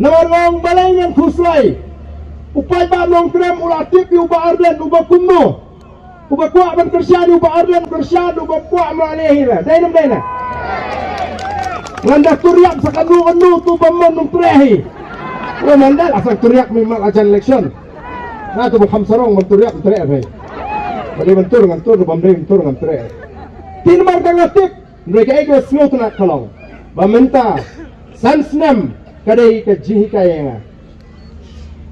Namarong balengan kuslay. Upay ba nong krem ulatip uba arden uba kumno. Uba kuak ban kersyad uba arden kersyad uba kuak malehira. Dainam daina. Nganda turiak sakanu tu bamon nung trehi. Oh mandal asal turiak memang ajan election. Nah tu bukan sarong menturiak trehi be. Bagi bentur ngantur bamdai bentur ngantre. Tin marga ngatip mereka ego semua tu nak kalong. Bamenta sansnam kadai ke jihi kaya.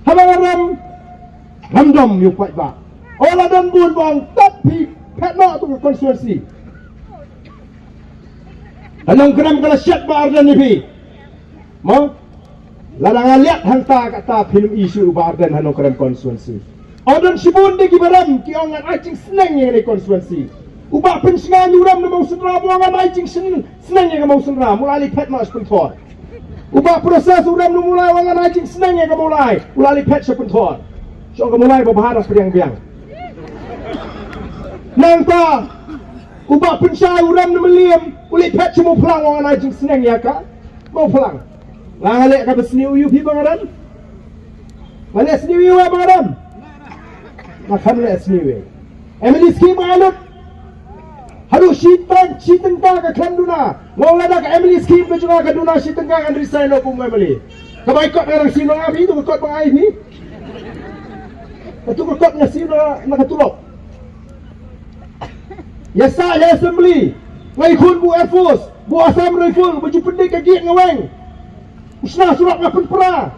Habangaram hamdom yupat ba. Ola dan bun bang tapi petno tu konstitusi. Anong gram kala syat ba ardan ni bi. Mo ladang lihat hanta kata film isu ba ardan hanong gram konstitusi. Odan sibun de gibaram ki ongan acing senang yang ni konstitusi. Ubah pensengan uram na mau senra buangan acing senang yang mau senra mulai petno sepentor. Ubah proses uram nu mulai wangan acing senang yang mulai pet sepentor. So mulai berbaharas biang-biang. Nangta ubah pensai uram nu meliam uli pet cuma pelang wangan acing senang ya ka? Mau pelang. Langalek ka besni uyu pi bangaran? Malek sni uyu wa bangaran? Makan lek sni uyu. Emily skim alut. Harus shitang ka kanduna. Mau lada ka Emily skim ka juga kanduna shitang ka kan resign lo pun Emily. Kabai kot orang sino ngabi tu kot bangai ni. Itu kot nga sino nakatulok. Ya sa ya assembly. Ngai kun bu Air Force, bu Assam Rifle, baju pendek kaki ngaweng. Usna surat ngapen pra.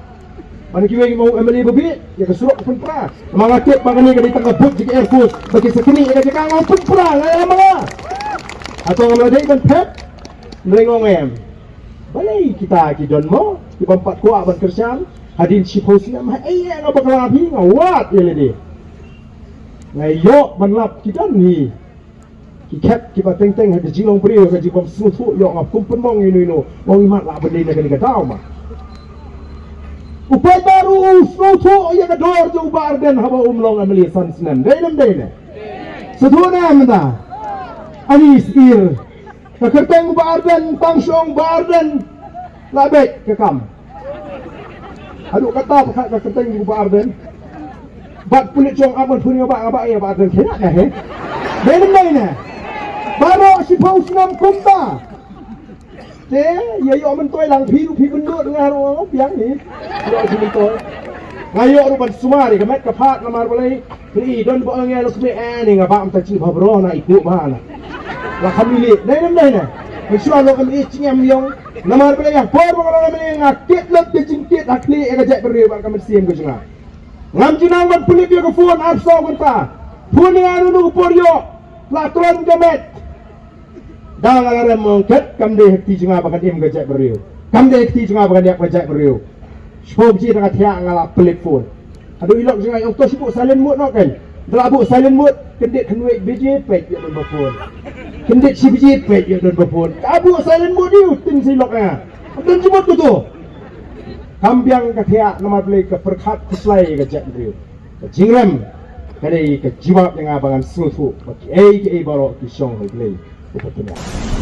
Mana kiweng mau Emily bebi, ya ke surat ngapen pra. Mangatit pangani ka di tengah but jika Air Force, bagi sekini ka jika ngapen pra, ngai ama. Atau ngamadai ban pet, merengong em. Balai kita kidon mo, di bampat kuat ban kerjaan, hadin sipos na mah nga bakalabi ngawat ya ledi. Ngayok ban lap kita ni. Kikat kita teng-teng hadi jilong priyo ka jibam susu yo ngap kumpen mong ino mong imat la bendai na kani kadaw ma. Upay baru susu ya kador jo barden haba umlong ameli sansnan. Dainam daina. Seduna amda. Anis ir. Kakerteng barden tangsyong barden labek kekam. Aduh kata kakerteng barden. Bat pulit chong aman punya ba ya barden kena dah he. Dainam daina. Baru si paus nam kumta. Ya yo mentoi lang pi bendut dengan orang biang ni. Yo si mentoi. Ngayo ruban sumari kemet kapat lamar balai. Pri don bo ngel kme ani ngaba am tachi babro na iku mana. La kamili. Dainam daina. Misua lo kami cingam yong lamar balai yang por orang kami ngakit lep de jingkit akli egajak beri ba kami siem ko jinga. Ngam jinang ban pulit yo ko phone apso kunta. Phone anu nu por yo. Latron kemet. Dah ngaran mengket kam de hekti jinga bakan im gajak beriu. Kam de hekti jinga bakan dia gajak beriu. Sebab ji tengah tiak ngala telefon. Aduh ilok jinga yang tu sibuk silent mode nak kan. Delabuk silent mode kendit kenwek biji pet ya don bapun. Kendit si biji pet ya don bapun. Abuk silent mode dia ting siloknya. Dan cuma tu. Kambiang katiak nama beli ke perkat kuslai gajak beriu. Jingrem kadai ke jiwab yang abangan susu. Bagi ke baru ki syong beli. Oportunidade.